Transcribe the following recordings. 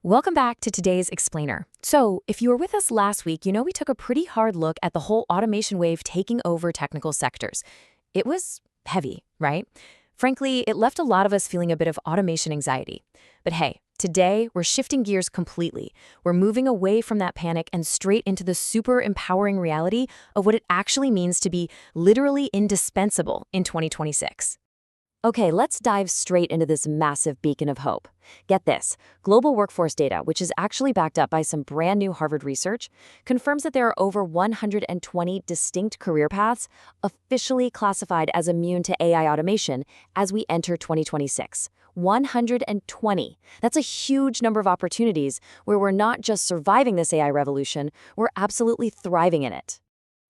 Welcome back to today's Explainer. So, if you were with us last week, you know we took a pretty hard look at the whole automation wave taking over technical sectors. It was heavy, right? Frankly, it left a lot of us feeling a bit of automation anxiety. But hey, today we're shifting gears completely. We're moving away from that panic and straight into the super empowering reality of what it actually means to be literally indispensable in 2026. Okay, let's dive straight into this massive beacon of hope. Get this, global workforce data, which is actually backed up by some brand new Harvard research, confirms that there are over 120 distinct career paths officially classified as immune to AI automation as we enter 2026. 120. That's a huge number of opportunities where we're not just surviving this AI revolution, we're absolutely thriving in it.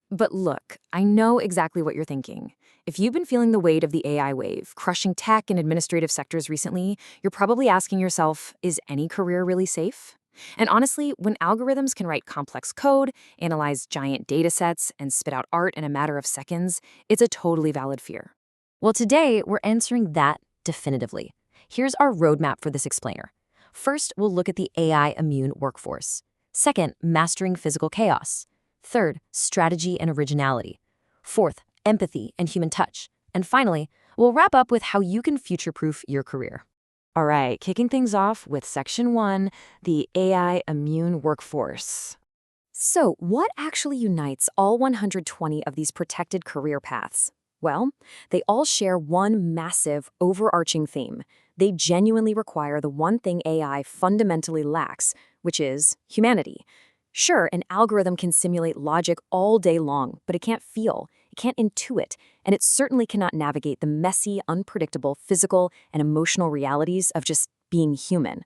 But look, I know exactly what you're thinking. If you've been feeling the weight of the AI wave, crushing tech and administrative sectors recently, you're probably asking yourself, is any career really safe? And honestly, when algorithms can write complex code, analyze giant data sets, and spit out art in a matter of seconds, it's a totally valid fear. Well, today, we're answering that definitively. Here's our roadmap for this explainer. First, we'll look at the AI immune workforce. Second, mastering physical chaos. Third, strategy and originality. Fourth, empathy and human touch. And finally, we'll wrap up with how you can future-proof your career. All right, kicking things off with Section 1, the AI immune workforce. So, what actually unites all 120 of these protected career paths? Well, they all share one massive, overarching theme. They genuinely require the one thing AI fundamentally lacks, which is humanity. Sure, an algorithm can simulate logic all day long, but it can't feel, it can't intuit, and it certainly cannot navigate the messy, unpredictable physical and emotional realities of just being human.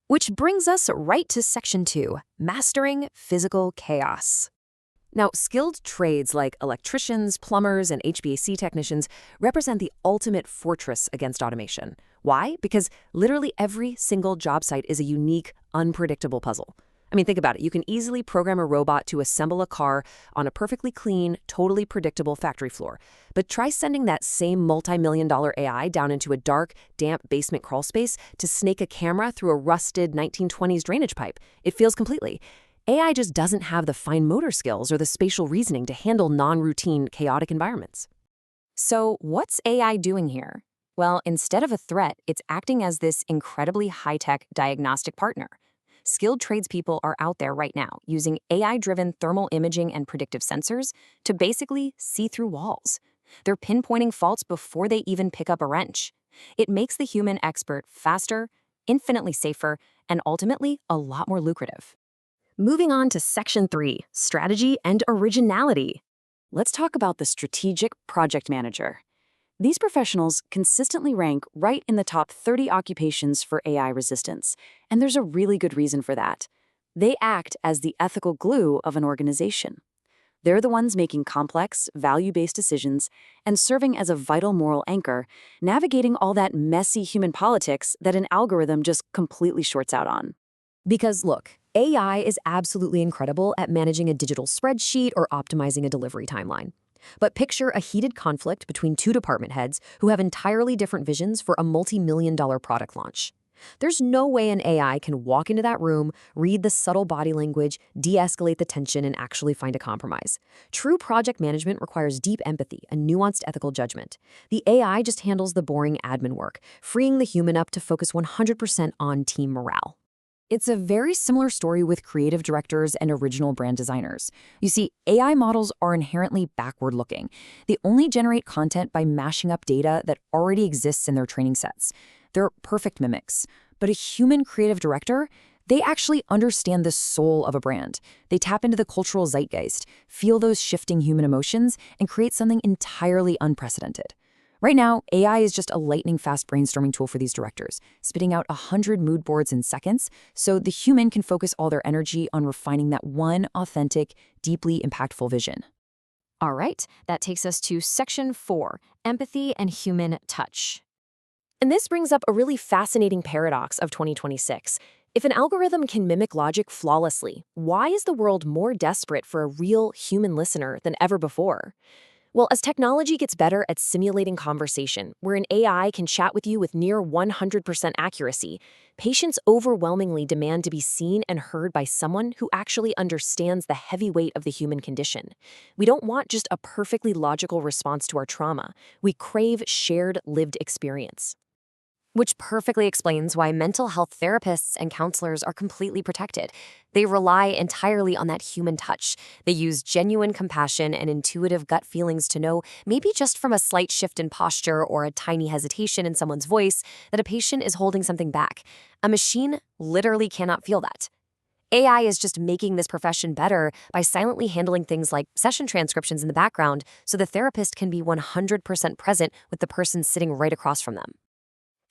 Which brings us right to Section 2, mastering physical chaos. Now, skilled trades like electricians, plumbers, and HVAC technicians represent the ultimate fortress against automation. Why? Because literally every single job site is a unique, unpredictable puzzle. I mean, think about it. You can easily program a robot to assemble a car on a perfectly clean, totally predictable factory floor. But try sending that same multi-million-dollar AI down into a dark, damp basement crawl space to snake a camera through a rusted 1920s drainage pipe. It fails completely. AI just doesn't have the fine motor skills or the spatial reasoning to handle non-routine, chaotic environments. So what's AI doing here? Well, instead of a threat, it's acting as this incredibly high-tech diagnostic partner. Skilled tradespeople are out there right now using AI-driven thermal imaging and predictive sensors to basically see through walls. They're pinpointing faults before they even pick up a wrench. It makes the human expert faster, infinitely safer, and ultimately a lot more lucrative. Moving on to Section 3, strategy and originality. Let's talk about the strategic project manager. These professionals consistently rank right in the top 30 occupations for AI resistance, and there's a really good reason for that. They act as the ethical glue of an organization. They're the ones making complex, value-based decisions and serving as a vital moral anchor, navigating all that messy human politics that an algorithm just completely shorts out on. Because look, AI is absolutely incredible at managing a digital spreadsheet or optimizing a delivery timeline. But picture a heated conflict between two department heads who have entirely different visions for a multi-million-dollar product launch. There's no way an AI can walk into that room, read the subtle body language, de-escalate the tension, and actually find a compromise. True project management requires deep empathy and nuanced ethical judgment. The AI just handles the boring admin work, freeing the human up to focus 100% on team morale. It's a very similar story with creative directors and original brand designers. You see, AI models are inherently backward-looking. They only generate content by mashing up data that already exists in their training sets. They're perfect mimics. But a human creative director, they actually understand the soul of a brand. They tap into the cultural zeitgeist, feel those shifting human emotions, and create something entirely unprecedented. Right now, AI is just a lightning-fast brainstorming tool for these directors, spitting out 100 mood boards in seconds, so the human can focus all their energy on refining that one authentic, deeply impactful vision. All right, that takes us to Section 4, empathy and human touch. And this brings up a really fascinating paradox of 2026. If an algorithm can mimic logic flawlessly, why is the world more desperate for a real human listener than ever before? Well, as technology gets better at simulating conversation, where an AI can chat with you with near 100% accuracy, patients overwhelmingly demand to be seen and heard by someone who actually understands the heavy weight of the human condition. We don't want just a perfectly logical response to our trauma. We crave shared lived experience. Which perfectly explains why mental health therapists and counselors are completely protected. They rely entirely on that human touch. They use genuine compassion and intuitive gut feelings to know, maybe just from a slight shift in posture or a tiny hesitation in someone's voice, that a patient is holding something back. A machine literally cannot feel that. AI is just making this profession better by silently handling things like session transcriptions in the background so the therapist can be 100% present with the person sitting right across from them.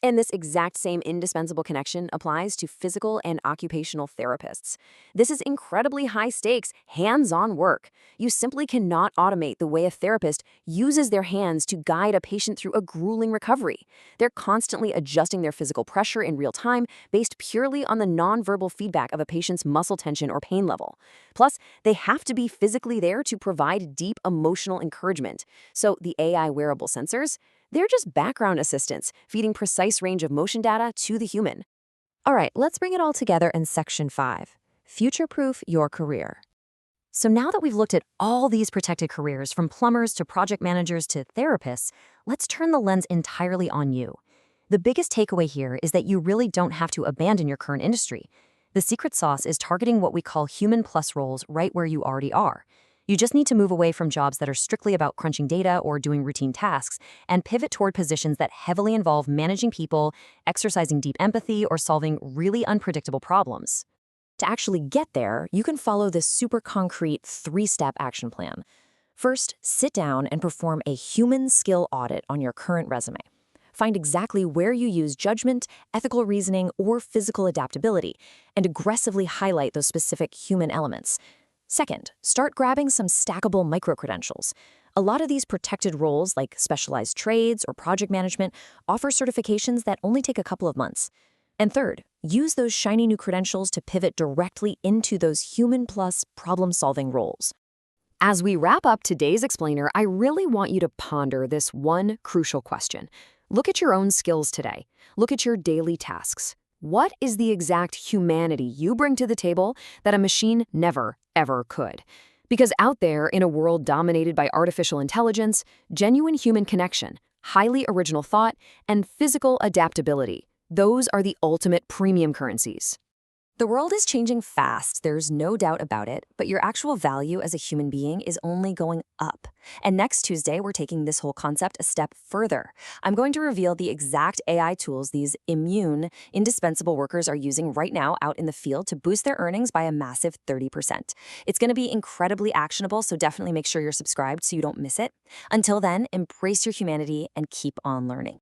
And this exact same indispensable connection applies to physical and occupational therapists. This is incredibly high stakes, hands-on work. You simply cannot automate the way a therapist uses their hands to guide a patient through a grueling recovery. They're constantly adjusting their physical pressure in real time based purely on the nonverbal feedback of a patient's muscle tension or pain level. Plus, they have to be physically there to provide deep emotional encouragement. So the AI wearable sensors, they're just background assistants, feeding precise range of motion data to the human. All right, let's bring it all together in Section 5, Future-Proof Your Career. So now that we've looked at all these protected careers, from plumbers to project managers to therapists, let's turn the lens entirely on you. The biggest takeaway here is that you really don't have to abandon your current industry. The secret sauce is targeting what we call human plus roles right where you already are. You just need to move away from jobs that are strictly about crunching data or doing routine tasks and pivot toward positions that heavily involve managing people, exercising deep empathy, or solving really unpredictable problems. To actually get there, you can follow this super concrete 3-step action plan. First, sit down and perform a human skill audit on your current resume. Find exactly where you use judgment, ethical reasoning, or physical adaptability, and aggressively highlight those specific human elements. Second, start grabbing some stackable micro-credentials. A lot of these protected roles, like specialized trades or project management, offer certifications that only take a couple of months. And third, use those shiny new credentials to pivot directly into those human plus problem-solving roles. As we wrap up today's explainer, I really want you to ponder this one crucial question. Look at your own skills today. Look at your daily tasks. What is the exact humanity you bring to the table that a machine never, ever could? Because out there, in a world dominated by artificial intelligence, genuine human connection, highly original thought, and physical adaptability, those are the ultimate premium currencies. The world is changing fast, there's no doubt about it, but your actual value as a human being is only going up. And next Tuesday, we're taking this whole concept a step further. I'm going to reveal the exact AI tools these indispensable workers are using right now out in the field to boost their earnings by a massive 30%. It's going to be incredibly actionable, so definitely make sure you're subscribed so you don't miss it. Until then, embrace your humanity and keep on learning.